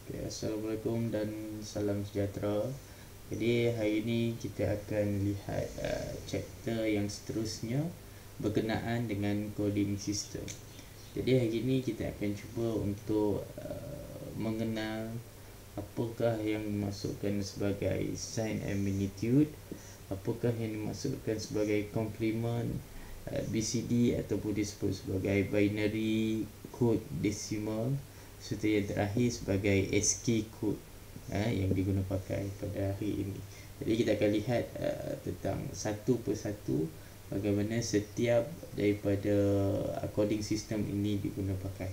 Okay, Assalamualaikum dan salam sejahtera. Jadi hari ini kita akan lihat chapter yang seterusnya berkenaan dengan coding system. Jadi hari ini kita akan cuba untuk mengenal apakah yang dimasukkan sebagai sign and magnitude, apakah yang dimasukkan sebagai complement, BCD ataupun disebut sebagai binary code decimal, serta yang terakhir sebagai ASCII code yang diguna pakai pada hari ini. Jadi kita akan lihat tentang satu persatu bagaimana setiap daripada coding system ini diguna pakai.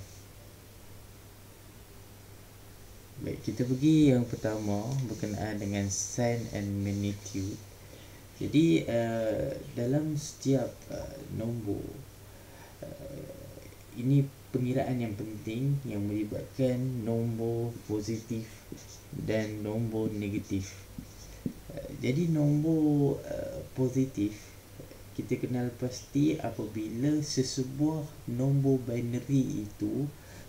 Baik, kita pergi yang pertama berkenaan dengan sign and magnitude. Jadi dalam setiap nombor ini pengiraan yang penting yang melibatkan nombor positif dan nombor negatif. Jadi nombor positif kita kenal pasti apabila sesebuah nombor binary itu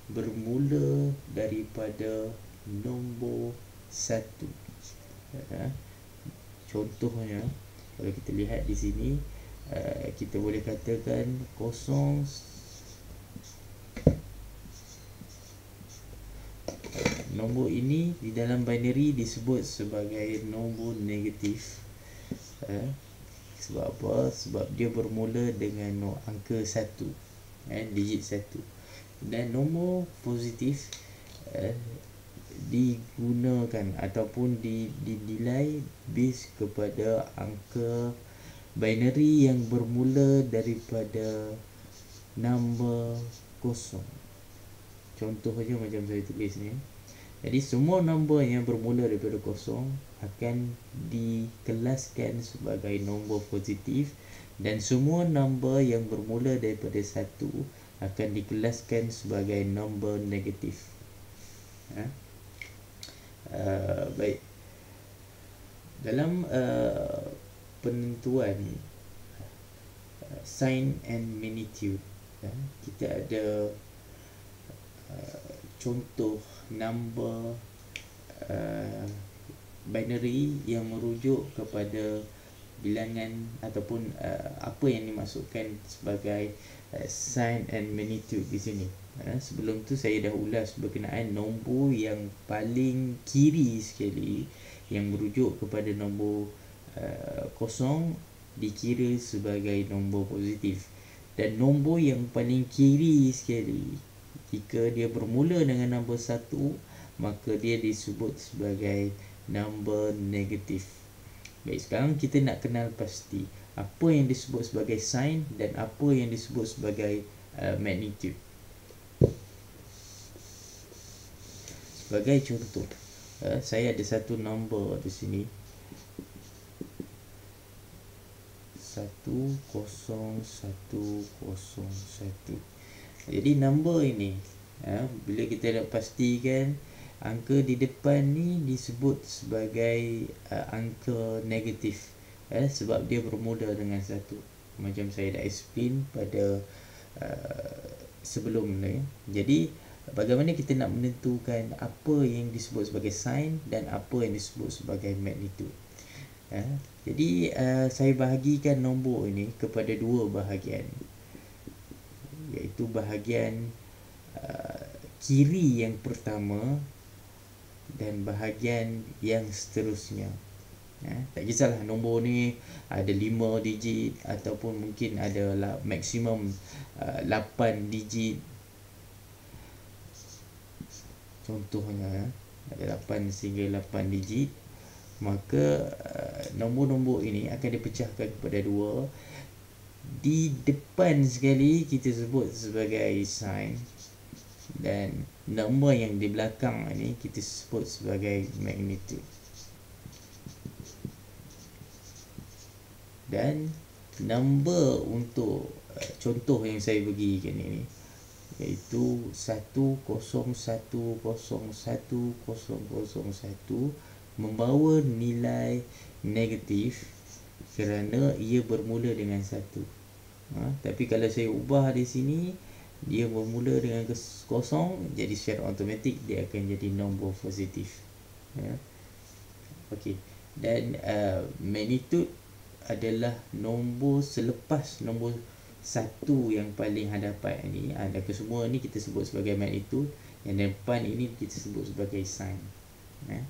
bermula daripada nombor 1. Contohnya kalau kita lihat di sini, kita boleh katakan 0. Nombor ini di dalam binary disebut sebagai nombor negatif. Sebab apa? Sebab dia bermula dengan angka 1, digit 1. Dan nombor positif digunakan ataupun dinilai base kepada angka binary yang bermula daripada nombor 0. Contohnya macam saya tulis ni. Jadi semua nombor yang bermula daripada 0 akan dikelaskan sebagai nombor positif, dan semua nombor yang bermula daripada 1 akan dikelaskan sebagai nombor negatif. Baik. Dalam penentuan sign and magnitude, kita ada contoh number binary yang merujuk kepada bilangan ataupun apa yang dimasukkan sebagai sign and magnitude di sini. Sebelum tu saya dah ulas berkenaan nombor yang paling kiri sekali yang merujuk kepada nombor 0 dikira sebagai nombor positif, dan nombor yang paling kiri sekali jika dia bermula dengan nombor 1 maka dia disebut sebagai nombor negatif. Baik, sekarang kita nak kenal pasti apa yang disebut sebagai sign dan apa yang disebut sebagai magnitude. Sebagai contoh, saya ada satu nombor di sini 10101. Jadi nombor ini bila kita nak pastikan angka di depan ni disebut sebagai angka negatif, sebab dia bermula dengan 1, macam saya dah explain pada sebelum ni. Jadi bagaimana kita nak menentukan apa yang disebut sebagai sign dan apa yang disebut sebagai magnitude. Jadi saya bahagikan nombor ini kepada dua bahagian, iaitu bahagian kiri yang pertama dan bahagian yang seterusnya. Tak kisahlah nombor ni ada 5 digit ataupun mungkin ada maksimum 8 digit. Contohnya ada 8 sehingga 8 digit, maka nombor-nombor ini akan dipecahkan kepada dua. Di depan sekali kita sebut sebagai sign, dan nombor yang di belakang ni kita sebut sebagai magnitude. Dan nombor untuk contoh yang saya bagikan ini iaitu 1011001 membawa nilai negatif kerana ia bermula dengan 1. Tapi kalau saya ubah di sini, dia bermula dengan kosong, jadi secara automatik dia akan jadi nombor positif. Ya. Okey. Dan magnitude adalah nombor selepas nombor 1 yang paling hadapan ni. Dan kesemua ni kita sebut sebagai magnitude, yang depan ini kita sebut sebagai sign. Ya.